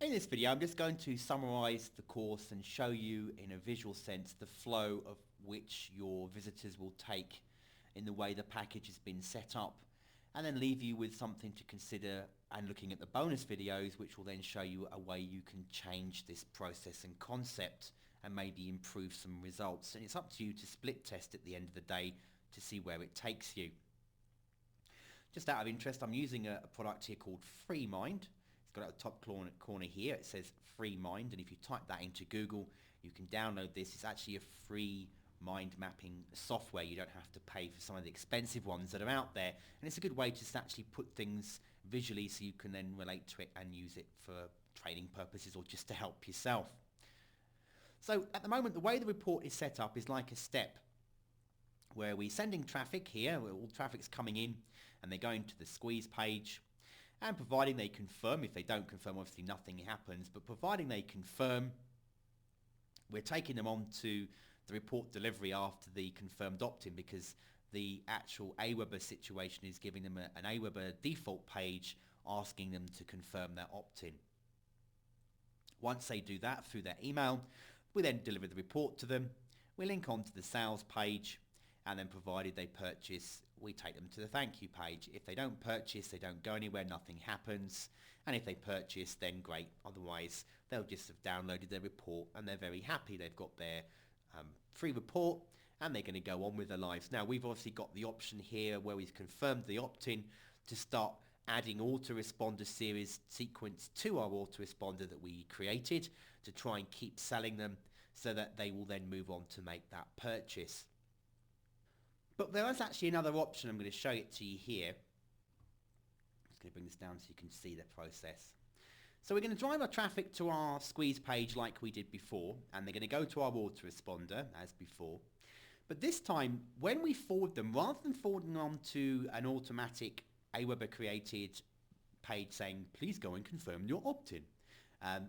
In this video, I'm just going to summarize the course and show you in a visual sense the flow of which your visitors will take in the way the package has been set up, and then leave you with something to consider and looking at the bonus videos, which will then show you a way you can change this process and concept and maybe improve some results. And it's up to you to split test at the end of the day to see where it takes you. Just out of interest, I'm using a product here called FreeMind. It's got at the top corner here, it says FreeMind, and if you type that into Google, you can download this. It's actually a free mind mapping software. You don't have to pay for some of the expensive ones that are out there, and it's a good way to actually put things visually so you can then relate to it and use it for training purposes or just to help yourself. So at the moment, the way the report is set up is like a step where we're sending traffic here, where all traffic's coming in, and they're going to the squeeze page. And providing they confirm, if they don't confirm, obviously nothing happens, but providing they confirm, we're taking them on to the report delivery after the confirmed opt-in, because the actual Aweber situation is giving them an Aweber default page asking them to confirm their opt-in. Once they do that through their email, we then deliver the report to them. We link on to the sales page, and then provided they purchase, we take them to the thank you page. If they don't purchase, they don't go anywhere, nothing happens. And if they purchase, then great. Otherwise, they'll just have downloaded their report and they're very happy. They've got their free report and they're going to go on with their lives. Now, we've obviously got the option here where we've confirmed the opt-in to start adding autoresponder series sequence to our autoresponder that we created to try and keep selling them so that they will then move on to make that purchase. But there is actually another option. I'm going to show it to you here. I'm just going to bring this down so you can see the process. So we're going to drive our traffic to our squeeze page like we did before, and they're going to go to our autoresponder as before. But this time, when we forward them, rather than forwarding on to an automatic Aweber created page saying, please go and confirm your opt-in.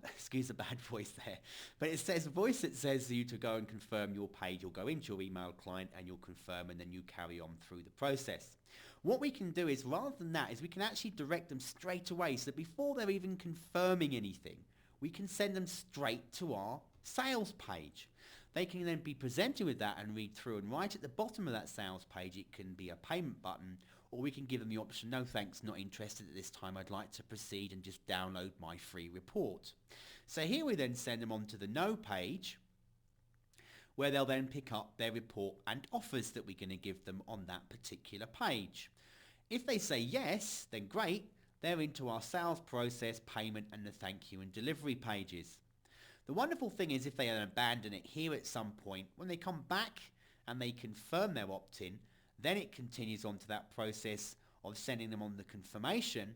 Excuse the bad voice there, but it says a voice that says you to go and confirm your page. You'll go into your email client and you'll confirm, and then you carry on through the process. What we can do is, rather than that, is we can actually direct them straight away, so that before they're even confirming anything, we can send them straight to our sales page. They can then be presented with that and read through, and right at the bottom of that sales page it can be a payment button, or we can give them the option, no thanks, not interested at this time, I'd like to proceed and just download my free report. So here we then send them on to the no page, where they'll then pick up their report and offers that we're going to give them on that particular page. If they say yes, then great, they're into our sales process, payment and the thank you and delivery pages. The wonderful thing is, if they abandon it here at some point, when they come back and they confirm their opt-in, then it continues on to that process of sending them on the confirmation.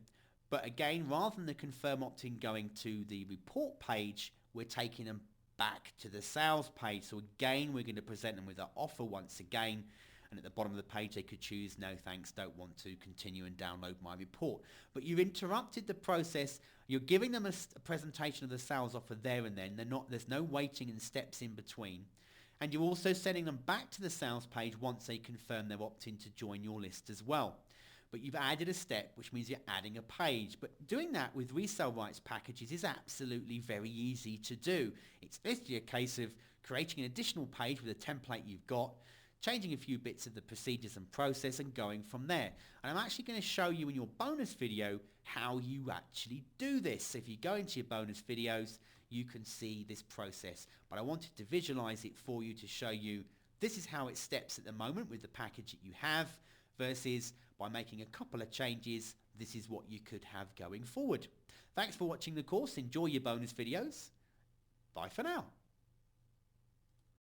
But again, rather than the confirm opt-in going to the report page, we're taking them back to the sales page. So again, we're going to present them with an offer once again. And at the bottom of the page, they could choose no thanks, don't want to continue and download my report. But you've interrupted the process. You're giving them a presentation of the sales offer there and then. There's no waiting and steps in between. And you're also sending them back to the sales page once they confirm their opt-in to join your list as well. But you've added a step, which means you're adding a page. But doing that with resale rights packages is absolutely very easy to do. It's basically a case of creating an additional page with a template you've got, changing a few bits of the procedures and process and going from there. And I'm actually going to show you in your bonus video how you actually do this. If you go into your bonus videos, you can see this process. But I wanted to visualize it for you to show you this is how it steps at the moment with the package that you have, versus by making a couple of changes, this is what you could have going forward. Thanks for watching the course. Enjoy your bonus videos. Bye for now.